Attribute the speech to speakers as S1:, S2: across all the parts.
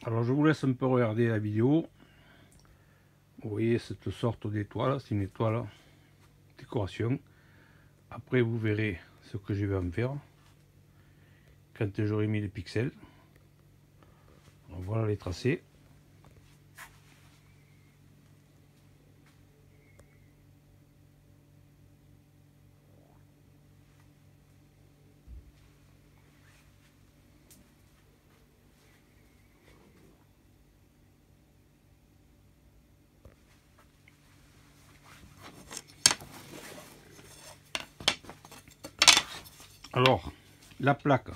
S1: Alors je vous laisse un peu regarder la vidéo. Vous voyez cette sorte d'étoile, c'est une étoile décoration. Après vous verrez ce que je vais en faire quand j'aurai mis les pixels. Donc, voilà les tracés. Alors, la plaque,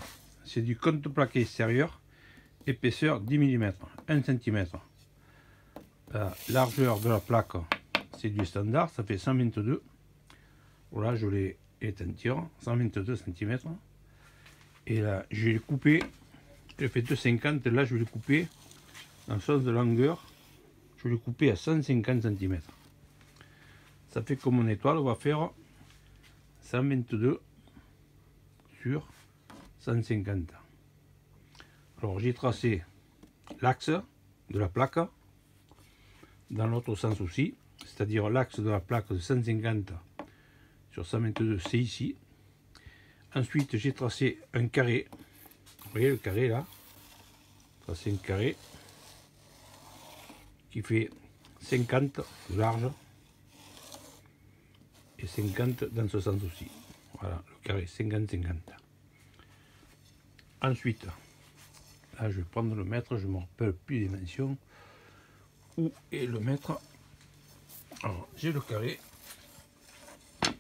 S1: c'est du contreplaqué extérieur, épaisseur 10 mm, 1 cm. La largeur de la plaque, c'est du standard, ça fait 122. Voilà, je l'ai éteinture, 122 cm. Et là, je vais couper, je fais 2,50. Là, je vais le couper dans le sens de longueur, je vais le couper à 150 cm. Ça fait comme mon étoile, on va faire 122 sur 150. Alors j'ai tracé l'axe de la plaque dans l'autre sens aussi, c'est-à-dire l'axe de la plaque de 150 sur 122, c'est ici. Ensuite j'ai tracé un carré, vous voyez le carré là, tracé un carré qui fait 50 de large et 50 dans ce sens aussi. Voilà, le carré 50-50. Ensuite, là je vais prendre le mètre, je ne me rappelle plus les dimensions. Où est le mètre? Alors j'ai le carré. Le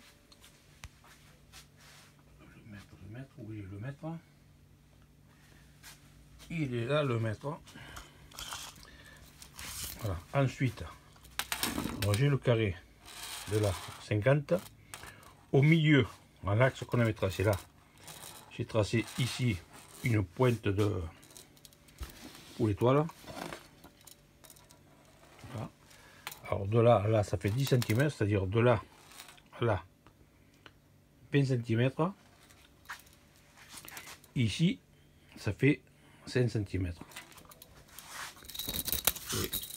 S1: mètre, où est le mètre? Il est là le mètre. Voilà. Ensuite, j'ai le carré de la 50. Au milieu, en l'axe qu'on avait tracé là, j'ai tracé ici une pointe de pour l'étoile. Voilà. Alors de là à là, ça fait 10 cm, c'est-à-dire de là à là, 20 cm. Ici, ça fait 5 cm.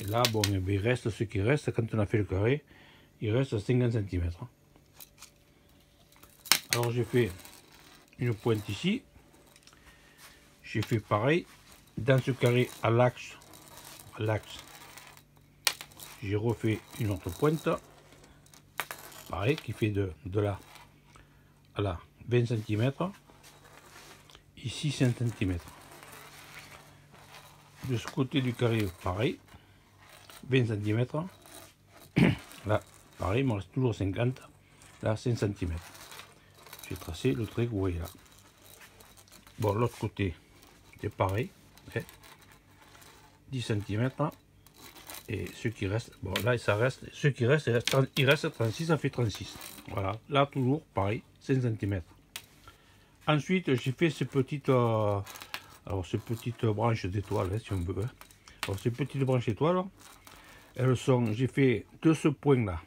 S1: Et là, bon, il reste ce qui reste. Quand on a fait le carré, il reste 50 cm. Alors j'ai fait une pointe ici. J'ai fait pareil. Dans ce carré à l'axe, j'ai refait une autre pointe. Pareil, qui fait de là à là 20 cm. Ici 5 cm. De ce côté du carré, pareil, 20 cm. Là, pareil, il me reste toujours 50. Là, 5 cm. J'ai tracé le trait que vous voyez là. Bon, l'autre côté, c'est pareil. 10 cm. Et ce qui reste, bon là, ça reste, ce qui reste, il reste 36, ça fait 36. Voilà, là, toujours pareil, 5 cm. Ensuite, j'ai fait ces petites, alors ces petites branches d'étoiles, hein, si on veut. Hein. Alors, ces petites branches d'étoiles, elles sont, j'ai fait de ce point-là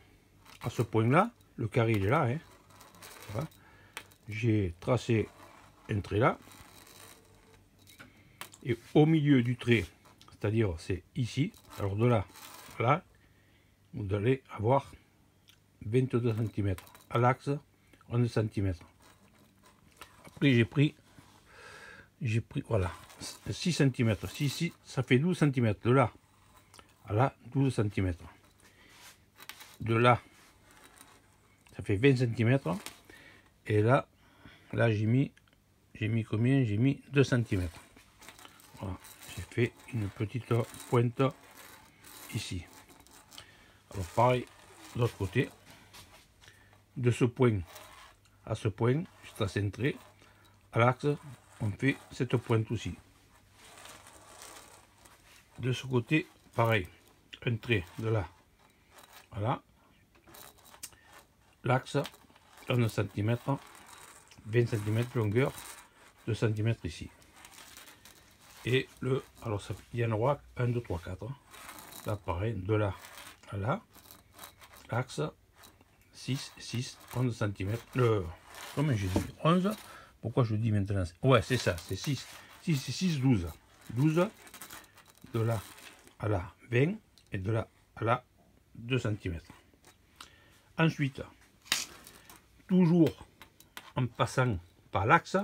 S1: à ce point-là, le carré il est là. Hein. Voilà. J'ai tracé un trait là. Et au milieu du trait, c'est-à-dire c'est ici, alors de là à là, vous allez avoir 22 cm. À l'axe, 11 cm. Après j'ai pris voilà 6 cm. Ici, ça fait 12 cm. De là à là, 12 cm. De là, ça fait 20 cm. Et là j'ai mis combien? J'ai mis 2 cm. Voilà, j'ai fait une petite pointe ici. Alors pareil, de l'autre côté, de ce point à ce point, je trace un trait. À l'axe, on fait cette pointe aussi. De ce côté, pareil, un trait de là. Voilà. L'axe, 11 cm, 20 cm de longueur, 2 cm ici. Et le, alors ça, il y en aura 1, 2, 3, 4. Là, pareil, de là à là. L'axe, 6, 6, 11 cm. Comment j'ai dit 11. Pourquoi je dis maintenant? Ouais, c'est ça, c'est 6. 6 et 6, 12. 12 de là à là 20 et de là à là 2 cm. Ensuite, toujours en passant par l'axe,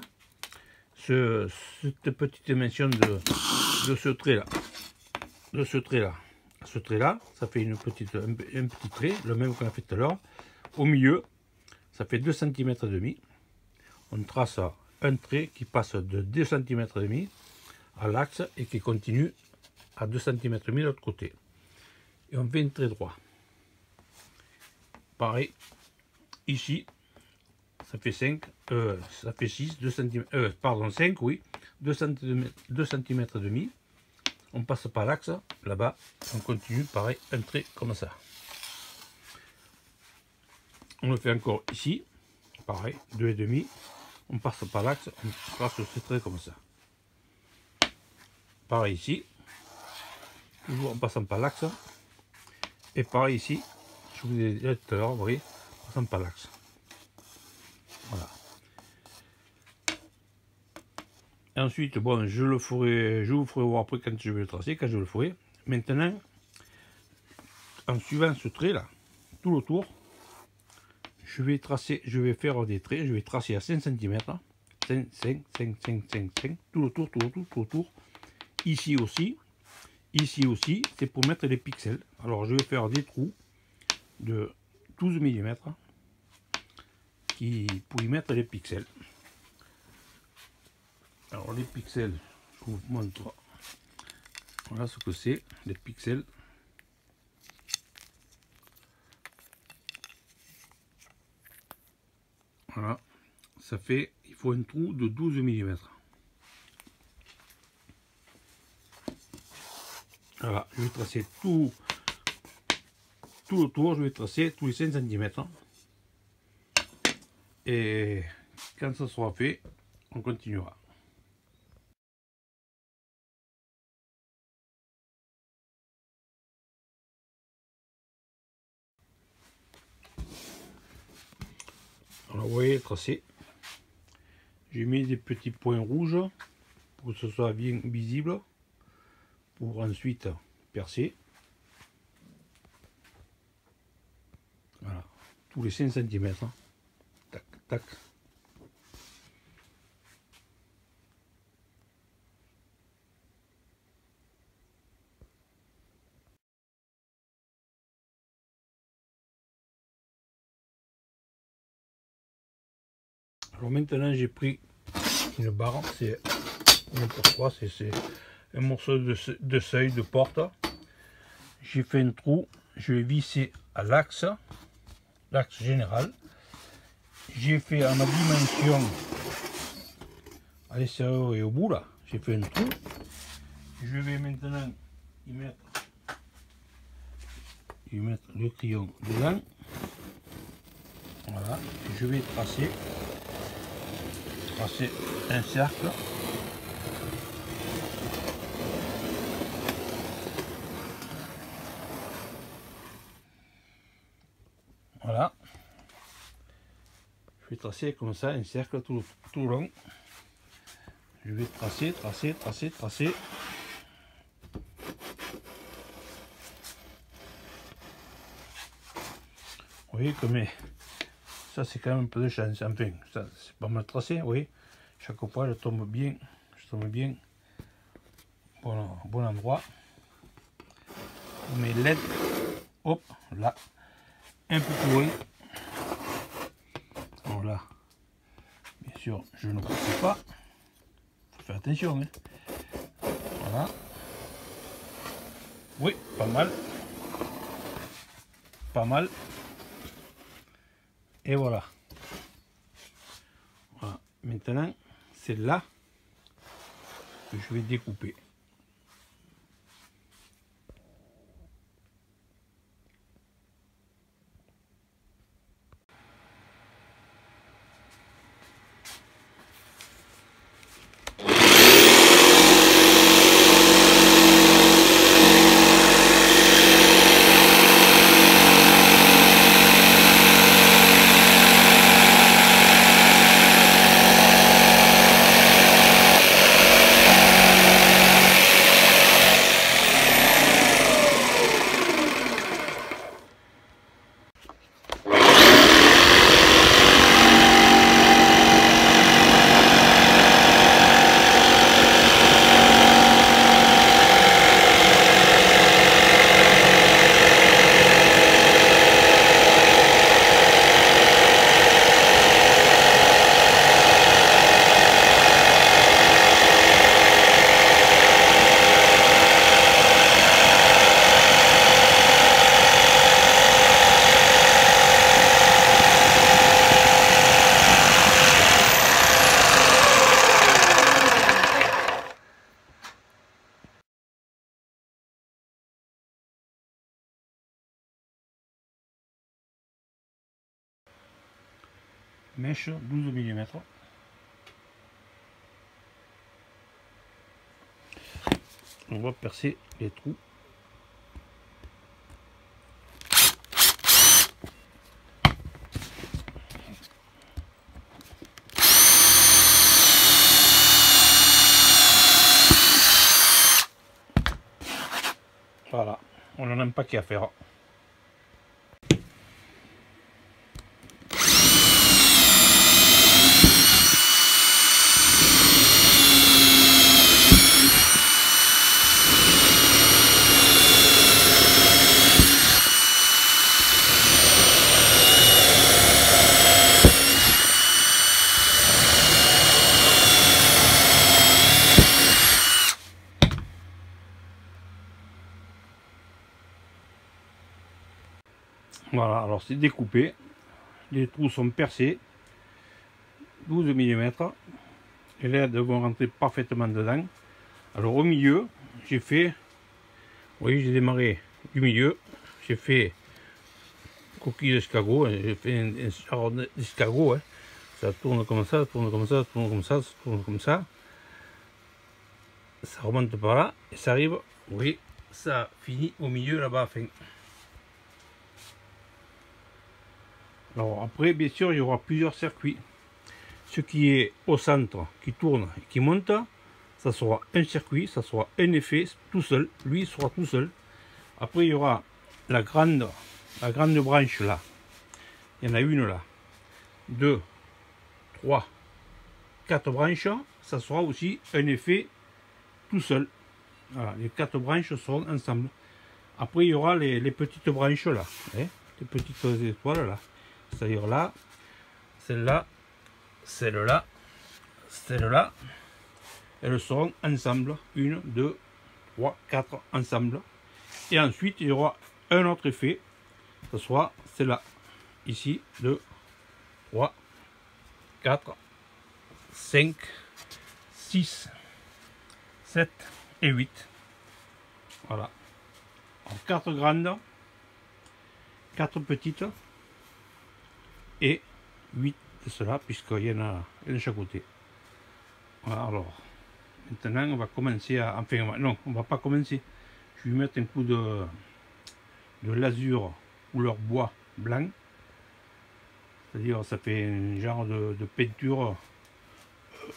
S1: cette petite dimension de ce trait là, ce trait là, ça fait un petit trait, le même qu'on a fait tout à l'heure. Au milieu, ça fait 2 cm et demi. On trace un trait qui passe de 2 cm et demi à l'axe et qui continue à 2 cm et demi de l'autre côté. Et on fait un trait droit. Pareil, ici, ça fait 5, ça fait 6, 2 cm, pardon, 5, oui, 2 cm et demi. On passe par l'axe, là-bas, on continue, pareil, un trait comme ça. On le fait encore ici, pareil, 2,5. On passe par l'axe, on trace ce trait comme ça. Pareil ici, toujours en passant par l'axe. Et pareil ici, je vous ai dit tout à l'heure, vous voyez, en passant par l'axe. Voilà. Et ensuite, bon, je vous ferai voir après quand je vais le tracer, quand je le ferai. Maintenant, en suivant ce trait là, tout le tour, je vais faire des traits, je vais tracer à 5 cm, 5, 5, 5, 5, 5, 5, tout le tour, tout le tour, tout le tour. Ici aussi, c'est pour mettre les pixels. Alors je vais faire des trous de 12 mm pour y mettre les pixels. Alors les pixels, je vous montre, voilà ce que c'est, les pixels. Voilà, ça fait, il faut un trou de 12 mm. Voilà, je vais tracer tout le tour, je vais tracer tous les 5 cm. Et quand ça sera fait, on continuera. Alors vous voyez tracé, j'ai mis des petits points rouges pour que ce soit bien visible, pour ensuite percer. Voilà, tous les 5 cm. Tac, tac. Alors maintenant j'ai pris une barre, c'est n'importe quoi, c'est un morceau de seuil de porte. J'ai fait un trou, je vais visser à l'axe général. J'ai fait à ma dimension à l'extérieur et au bout là, j'ai fait un trou. Je vais maintenant y mettre le crayon dedans. Voilà, je vais tracer un cercle. Voilà, je vais tracer comme ça un cercle tout long. Je vais tracer. Vous voyez comme ça c'est quand même un peu de chance. Enfin, ça c'est pas mal tracé, oui. Chaque fois je tombe bien, bon endroit. Mais l'aide, hop, là, un peu plus loin. Alors là, bien sûr, je ne pousse pas. Faut faire attention, hein. Voilà. Oui, pas mal. Et voilà. Voilà. Maintenant, c'est là que je vais découper. mèche 12 mm. On va percer les trous. Voilà, on en a un paquet à faire. Voilà, alors c'est découpé, les trous sont percés, 12 mm, les LED vont rentrer parfaitement dedans. Alors au milieu, j'ai fait, vous voyez, j'ai démarré du milieu, j'ai fait coquille d'escargot, j'ai fait un genre d'escargot, hein. Ça tourne comme ça, ça tourne comme ça, ça tourne comme ça, ça tourne comme ça. Ça remonte par là et ça arrive, vous voyez, ça finit au milieu là-bas à la fin. Alors après, bien sûr, il y aura plusieurs circuits. Ce qui est au centre, qui tourne et qui monte, ça sera un circuit, ça sera un effet tout seul. Lui, il sera tout seul. Après, il y aura la grande branche là. Il y en a une là. 2, 3, 4 branches. Ça sera aussi un effet tout seul. Voilà, les 4 branches seront ensemble. Après, il y aura les petites branches là. Hein, les petites étoiles là. C'est-à-dire là, celle-là, celle-là, celle-là, elles seront ensemble, 1, 2, 3, 4 ensemble. Et ensuite, il y aura un autre effet, ce sera celle-là, ici, 2, 3, 4, 5, 6, 7 et 8. Voilà. Alors, 4 grandes, 4 petites et 8 de cela, puisqu'il y en a un de chaque côté. Voilà, alors, maintenant on va commencer à... Enfin, non, on va pas commencer. Je vais lui mettre un coup de lasure couleur bois blanc. C'est-à-dire, ça fait un genre de peinture.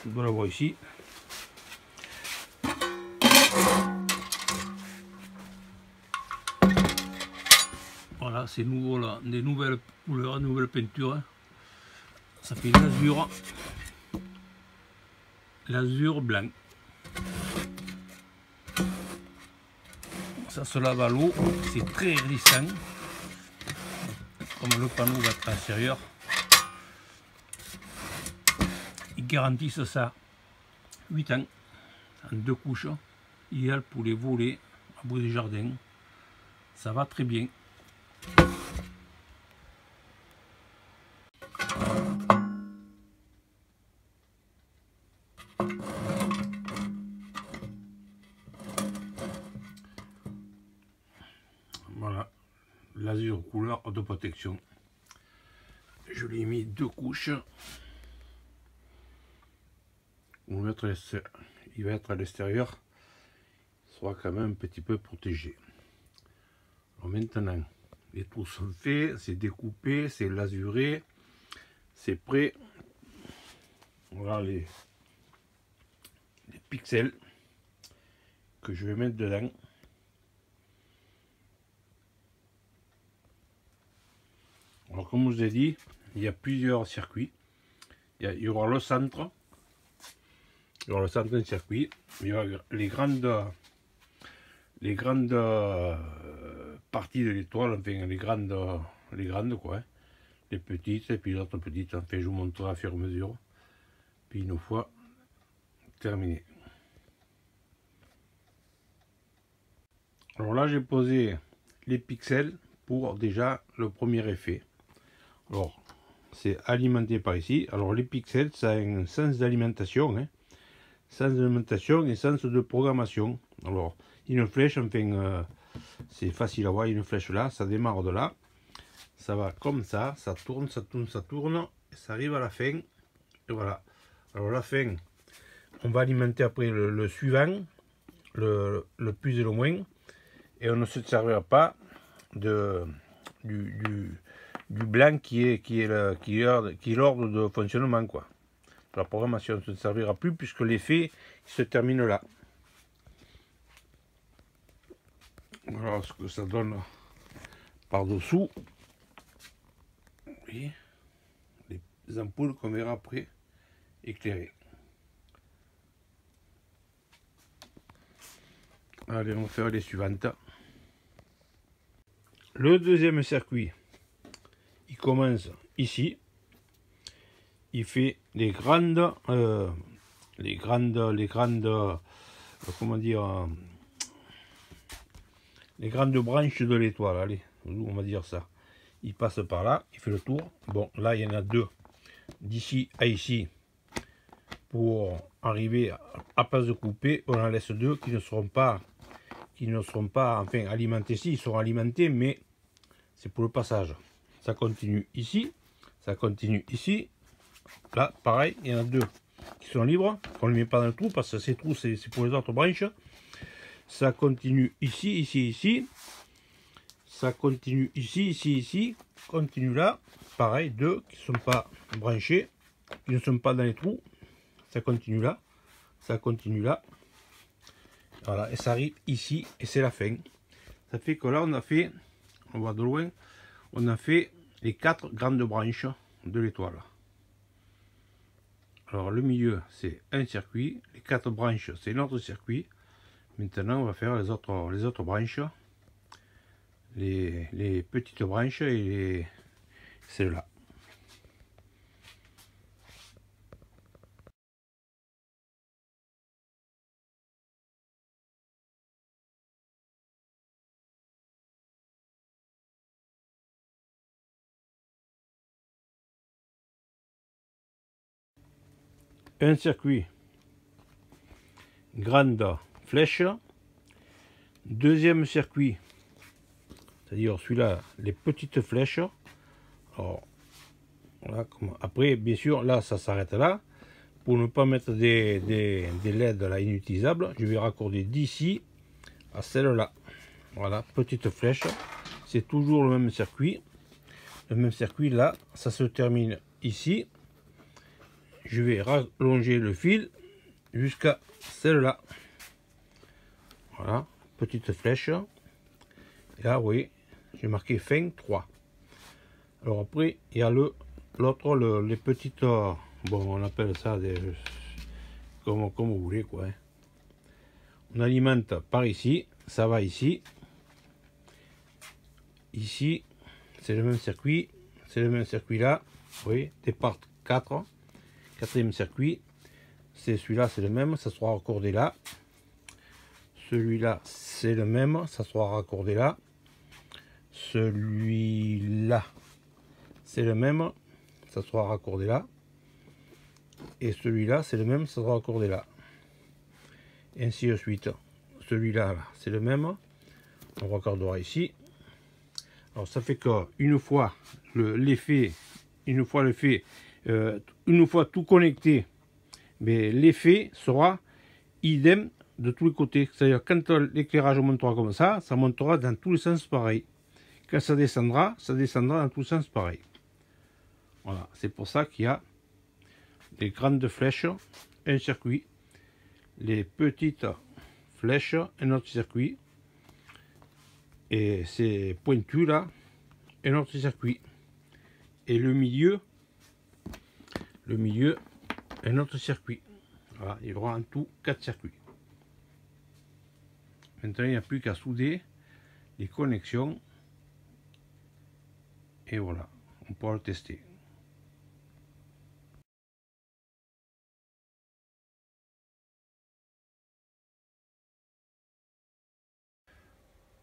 S1: On doit la voir ici. Voilà, c'est nouveau là, des nouvelles couleurs, nouvelles peintures. Ça fait l'azur blanc. Ça se lave à l'eau, c'est très glissant. Comme le panneau va être extérieur, ils garantissent ça 8 ans en 2 couches, idéal pour les volets à bout des jardins. Ça va très bien. Voilà, l'azur couleur de protection. Je lui ai mis 2 couches. On va mettre il va être à l'extérieur. Il sera quand même un petit peu protégé. Alors maintenant, les trous sont faits, c'est découpé, c'est lasuré, c'est prêt. Voilà les pixels que je vais mettre dedans. Alors comme je vous ai dit, il y a plusieurs circuits. Il y aura le centre. Il y aura le centre d'un circuit. Il y aura les grandes parties de l'étoile, enfin les grandes quoi. Hein. Les petites et puis les autres petites. Enfin je vous montrerai à fur et à mesure. Puis une fois terminé. Alors là j'ai posé les pixels pour déjà le premier effet. Alors c'est alimenté par ici. Alors les pixels ça a un sens d'alimentation, hein. Sens d'alimentation et sens de programmation. Alors une flèche, enfin c'est facile à voir, une flèche là, ça démarre de là, ça va comme ça tourne, ça tourne, ça tourne, et ça arrive à la fin. Et voilà. Alors la fin, on va alimenter après le suivant, le plus et le moins. Et on ne se servira pas du blanc qui est l'ordre de fonctionnement, quoi. La programmation ne se servira plus puisque l'effet se termine là. Voilà ce que ça donne par-dessous. Oui, les ampoules qu'on verra après éclairées. Allez, on va faire les suivantes. Le deuxième circuit, il commence ici. Il fait les grandes comment dire, les grandes branches de l'étoile. Allez, on va dire ça. Il passe par là, il fait le tour. Bon, là il y en a deux, d'ici à ici. Pour arriver à pas de couper, on en laisse deux qui ne seront pas enfin alimentés. Si, ils seront alimentés, mais c'est pour le passage. Ça continue ici, ça continue ici. Là, pareil, il y en a deux qui sont libres. On ne les met pas dans le trou parce que ces trous, c'est pour les autres branches. Ça continue ici, ici, ici. Ça continue ici, ici, ici. Continue là. Pareil, deux qui ne sont pas branchés, qui ne sont pas dans les trous. Ça continue là. Ça continue là. Voilà, et ça arrive ici, et c'est la fin. Ça fait que là, on a fait, on va de loin, on a fait les 4 grandes branches de l'étoile. Alors le milieu c'est un circuit, les 4 branches c'est notre circuit. Maintenant on va faire les autres branches, les petites branches et celles-là. Un circuit, grande flèche. Deuxième circuit, c'est-à-dire celui-là, les petites flèches. Alors, voilà, après, bien sûr, là, ça s'arrête là. Pour ne pas mettre des LED là inutilisables, je vais raccorder d'ici à celle-là. Voilà, petite flèche. C'est toujours le même circuit. Le même circuit, là, ça se termine ici. Je vais rallonger le fil jusqu'à celle-là. Voilà, petite flèche. Et là, oui, j'ai marqué fin 3. Alors après, il y a l'autre, les petites, bon, on appelle ça des, comme vous voulez, quoi. Hein. On alimente par ici, ça va ici. Ici, c'est le même circuit, c'est le même circuit là. Oui, départ 4. Quatrième circuit, c'est celui-là, c'est le même, ça sera raccordé là. Celui-là, c'est le même, ça sera raccordé là. Celui-là, c'est le même, ça sera raccordé là. Et celui-là, c'est le même, ça sera raccordé là. Et ainsi de suite. Celui-là, c'est le même, on raccordera ici. Alors ça fait que une fois tout connecté, mais l'effet sera idem de tous les côtés. C'est-à-dire quand l'éclairage montera comme ça montera dans tous les sens pareil. Quand ça descendra dans tous les sens pareil. Voilà, c'est pour ça qu'il y a les grandes flèches, un circuit, les petites flèches, un autre circuit, et ces pointus là, un autre circuit, et le milieu, un autre circuit. Voilà, il y aura en tout 4 circuits. Maintenant, il n'y a plus qu'à souder les connexions. Et voilà, on pourra le tester.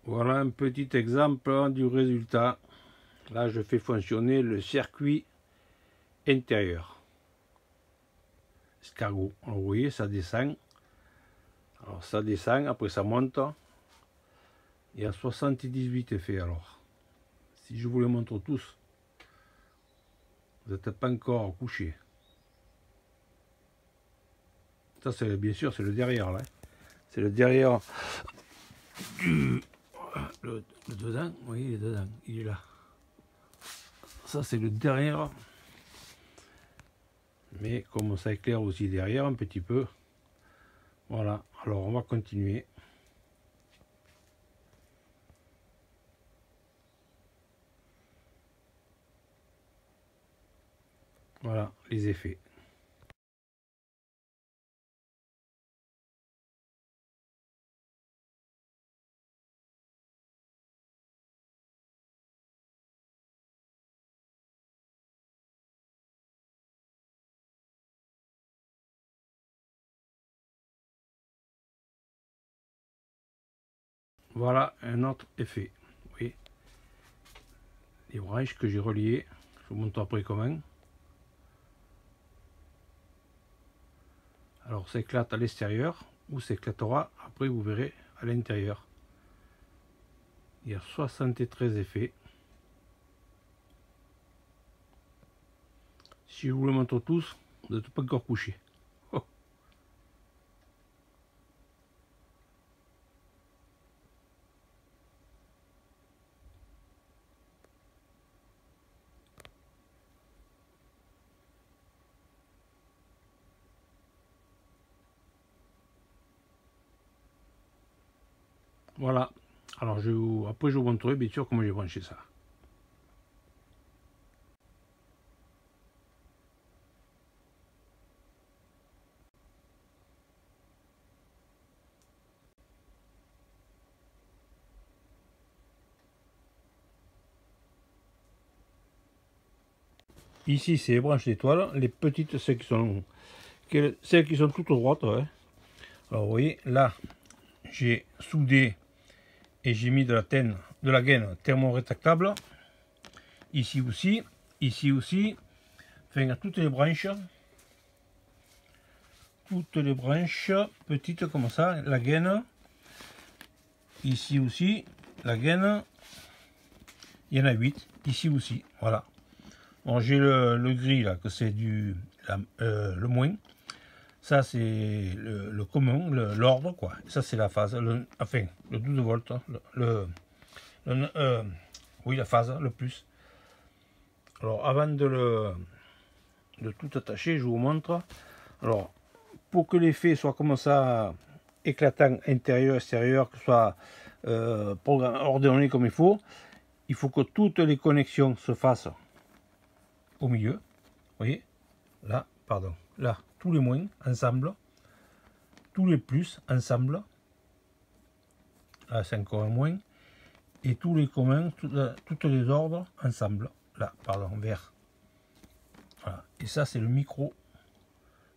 S1: Voilà un petit exemple du résultat. Là, je fais fonctionner le circuit intérieur. Escargot. Alors, vous voyez, ça descend. Alors, ça descend, après ça monte. Il y a 78 effets alors. Si je vous les montre tous, Vous n'êtes pas encore couché. Ça, c'est bien sûr, c'est le derrière là. C'est le derrière du. Le dedans, oui, il est dedans, il est là. Ça, c'est le derrière. Mais comme ça éclaire aussi derrière un petit peu. Voilà, alors on va continuer. Voilà les effets. Voilà un autre effet. Vous voyez les branches que j'ai reliées. Je vous montre après comment. Alors ça éclate à l'extérieur ou ça éclatera après, vous verrez, à l'intérieur. Il y a 73 effets. Si je vous le montre tous, vous n'êtes pas encore couché. Oh. Voilà. Alors après je vous montrerai bien sûr comment j'ai branché ça. Ici c'est les branches d'étoiles, les petites, celles qui sont toutes droites. Ouais. Alors vous voyez là j'ai soudé et j'ai mis de la gaine thermo-rétractable. Ici aussi, enfin à toutes les branches petites comme ça, la gaine. Ici aussi, la gaine, il y en a 8, ici aussi, voilà. Bon, j'ai le gris là, que c'est le moins. Ça c'est le commun, l'ordre quoi. Ça c'est la phase, enfin le 12 volts, hein, oui la phase, le plus. Alors avant de tout attacher, je vous montre. Alors pour que l'effet soit comme ça, éclatant intérieur, extérieur, que ce soit ordonné comme il faut que toutes les connexions se fassent au milieu. Vous voyez, là, pardon, là, tous les moins ensemble, tous les plus ensemble, là c'est encore un moins, et tous les communs, toutes les ordres ensemble, là, pardon, vert. Voilà. Et ça c'est le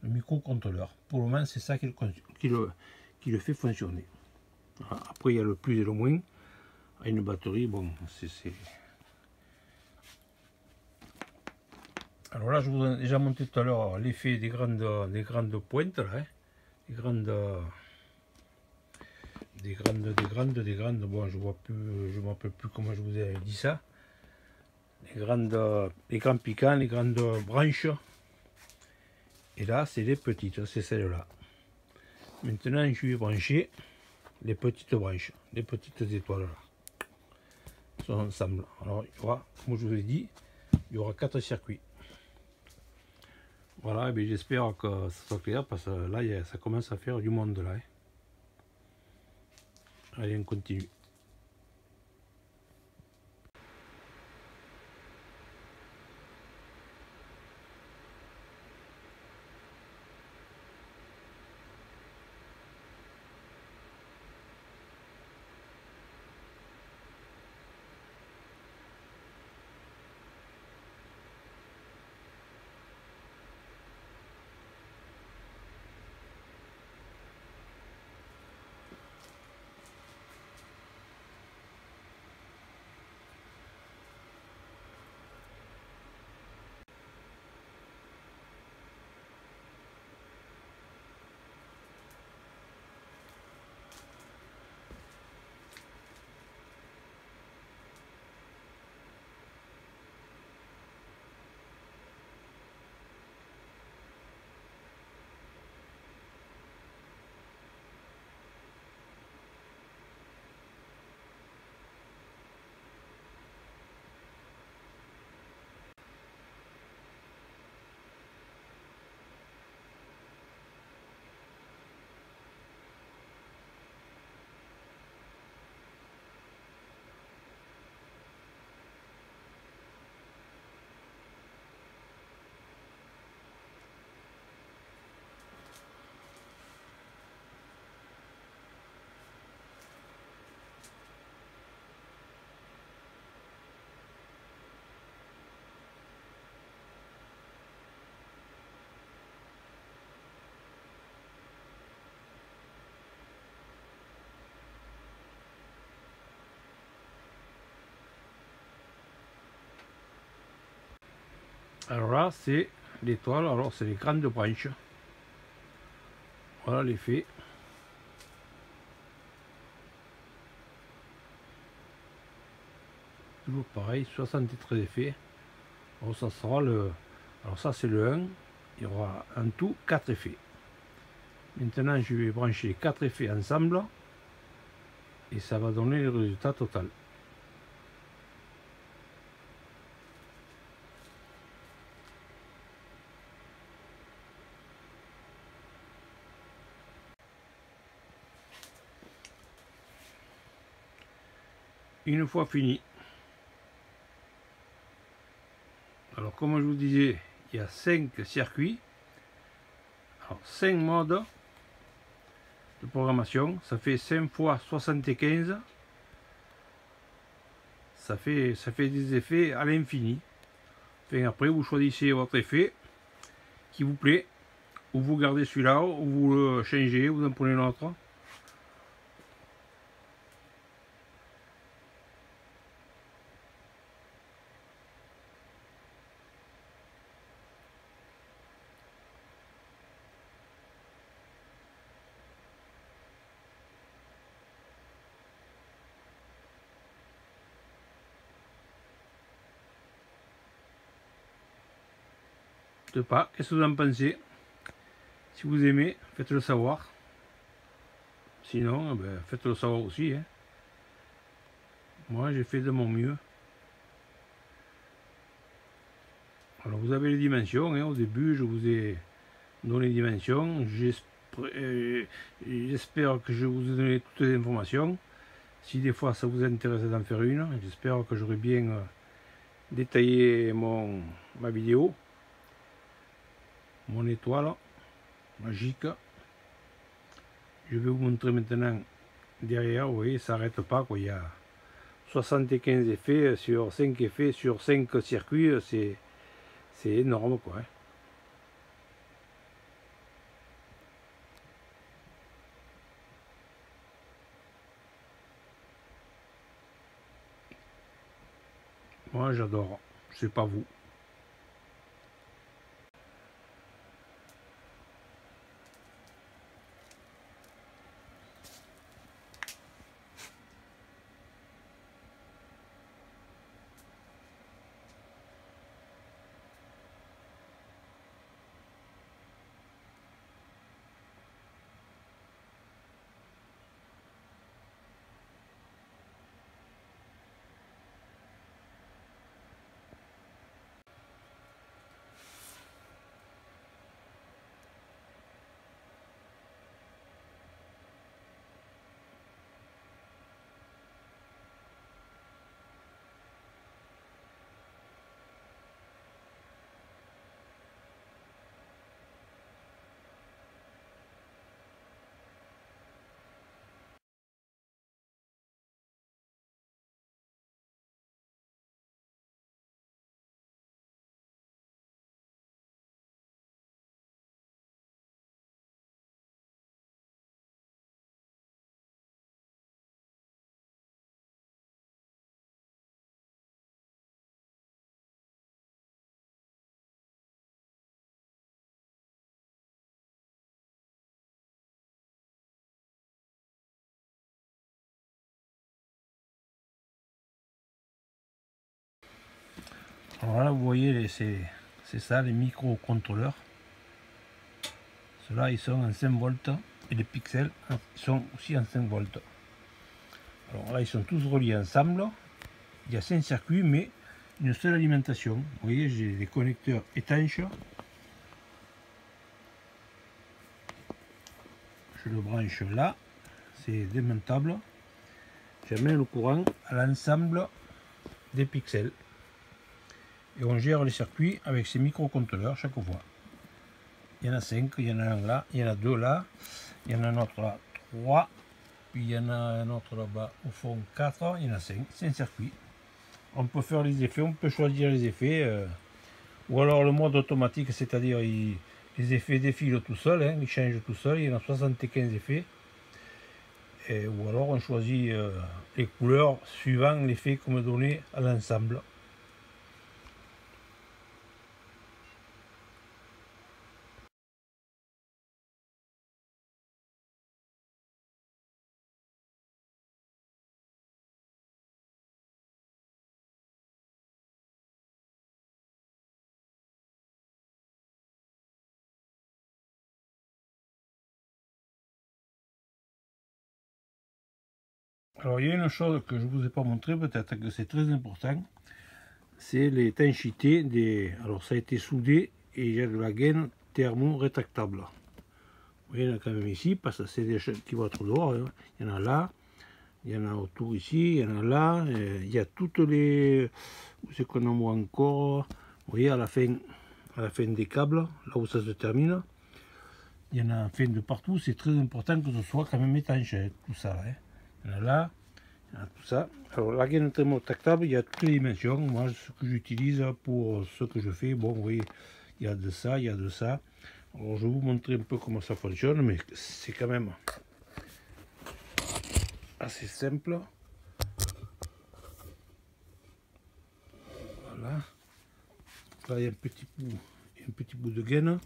S1: microcontrôleur. Pour le moment c'est ça qui le fait fonctionner. Voilà. Après il y a le plus et le moins. À une batterie, bon, c'est... Alors là, je vous ai déjà montré tout à l'heure l'effet des grandes pointes, là, hein. Des grandes, bon, je vois plus, je me rappelle plus comment je vous ai dit ça. Les grands piquants, les grandes branches. Et là, c'est les petites, c'est celles-là. Maintenant, je vais brancher les petites branches, les petites étoiles là. Elles sont ensemble. Alors, il y aura, comme je vous ai dit, il y aura 4 circuits. Voilà, j'espère que ça soit clair parce que là, ça commence à faire du monde là. Hein. Allez, on continue. Alors là, c'est l'étoile, alors c'est les grandes branches. Voilà l'effet. Toujours pareil, 73 effets. Alors ça sera le. Alors ça c'est le 1. Il y aura en tout 4 effets. Maintenant je vais brancher 4 effets ensemble. Et ça va donner le résultat total. Une fois fini, alors comme je vous disais, il y a 5 circuits, alors 5 modes de programmation, ça fait 5 fois 75, ça fait des effets à l'infini. Enfin, après vous choisissez votre effet qui vous plaît, ou vous gardez celui-là, ou vous le changez, vous en prenez un autre. De pas, qu'est-ce que vous en pensez? Si vous aimez, faites-le savoir. Sinon, ben, faites-le savoir aussi. Hein. Moi, j'ai fait de mon mieux. Alors, vous avez les dimensions. Hein. Au début, je vous ai donné les dimensions. J'espère que je vous ai donné toutes les informations. Si des fois ça vous intéresse d'en faire une, j'espère que j'aurai bien détaillé ma vidéo. Mon étoile magique. Je vais vous montrer maintenant derrière, vous voyez, ça n'arrête pas, quoi. Il y a 75 effets sur 5 effets sur 5 circuits, c'est énorme, quoi. Hein. Moi j'adore, je sais pas vous. Alors là vous voyez, c'est ça les microcontrôleurs. Ceux-là ils sont en 5 volts et les pixels sont aussi en 5 volts. Alors là ils sont tous reliés ensemble. Il y a 5 circuits mais une seule alimentation. Vous voyez, j'ai des connecteurs étanches. Je le branche là, c'est démontable. J'amène le courant à l'ensemble des pixels. Et on gère les circuits avec ces microcontrôleurs chaque fois. Il y en a 5, il y en a un là, il y en a 2 là, il y en a un autre là, 3, puis il y en a un autre là-bas au fond 4, il y en a 5, c'est un circuit. On peut faire les effets, on peut choisir les effets, ou alors le mode automatique, c'est-à-dire les effets défilent tout seuls, hein, ils changent tout seuls, il y en a 75 effets. Ou alors on choisit les couleurs suivant l'effet qu'on me donnait à l'ensemble. Alors il y a une chose que je ne vous ai pas montré, peut-être que c'est très important, c'est l'étanchéité des... Alors ça a été soudé et il y a de la gaine thermo-rétractable. Vous voyez, il y en a quand même ici, parce que c'est des choses qui vont être dehors. Hein. Il y en a là, il y en a autour ici, il y en a là, il y a toutes les... Où c'est qu'on en voit encore? Vous voyez, à la fin des câbles, là où ça se termine, il y en a fin de partout. C'est très important que ce soit quand même étanche, hein, tout ça. Hein. Il y en a là, il y en a tout ça. Alors la gaine thermorétractable, il y a toutes les dimensions. Moi, ce que j'utilise pour ce que je fais, bon, vous voyez, il y a de ça, il y a de ça. Alors je vais vous montrer un peu comment ça fonctionne, mais c'est quand même assez simple. Voilà. Là, il y a un petit bout de gaine.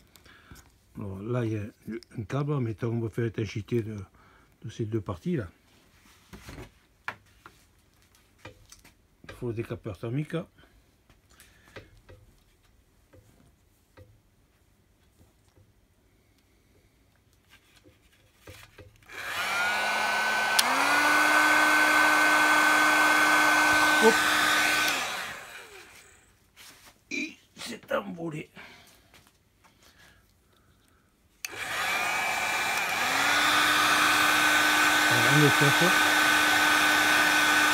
S1: Alors là, il y a un câble, mais on va faire l'étanchéité de ces deux parties là. Il faut le décapeur thermique. Hop. Il s'est envolé. Alors on le fait.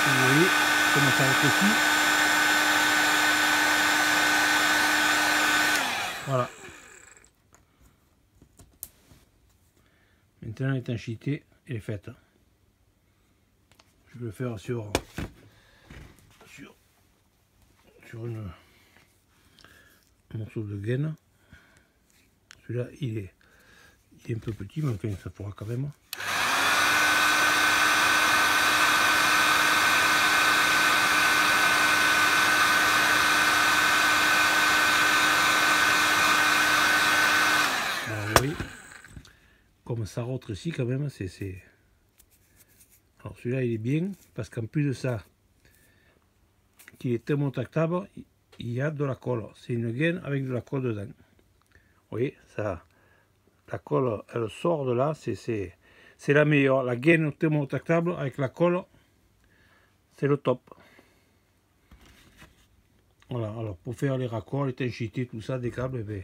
S1: Vous voyez comment ça rétrécit. Voilà. Maintenant l'étanchéité est faite. Je vais le faire sur un morceau de gaine. Celui-là il est un peu petit, mais enfin ça pourra quand même. Oui, comme ça rentre ici quand même, c'est... Alors celui-là il est bien, parce qu'en plus de ça, qui est thermorétractable, il y a de la colle. C'est une gaine avec de la colle dedans. Vous voyez, ça, la colle, elle sort de là, c'est la meilleure. La gaine thermorétractable avec la colle, c'est le top. Voilà, alors pour faire les raccords, l'étanchéité, tout ça, des câbles, eh bien,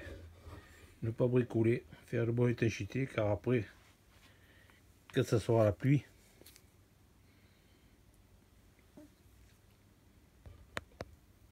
S1: ne pas bricoler, faire de bonne étanchéité, car après, quand ça sera la pluie,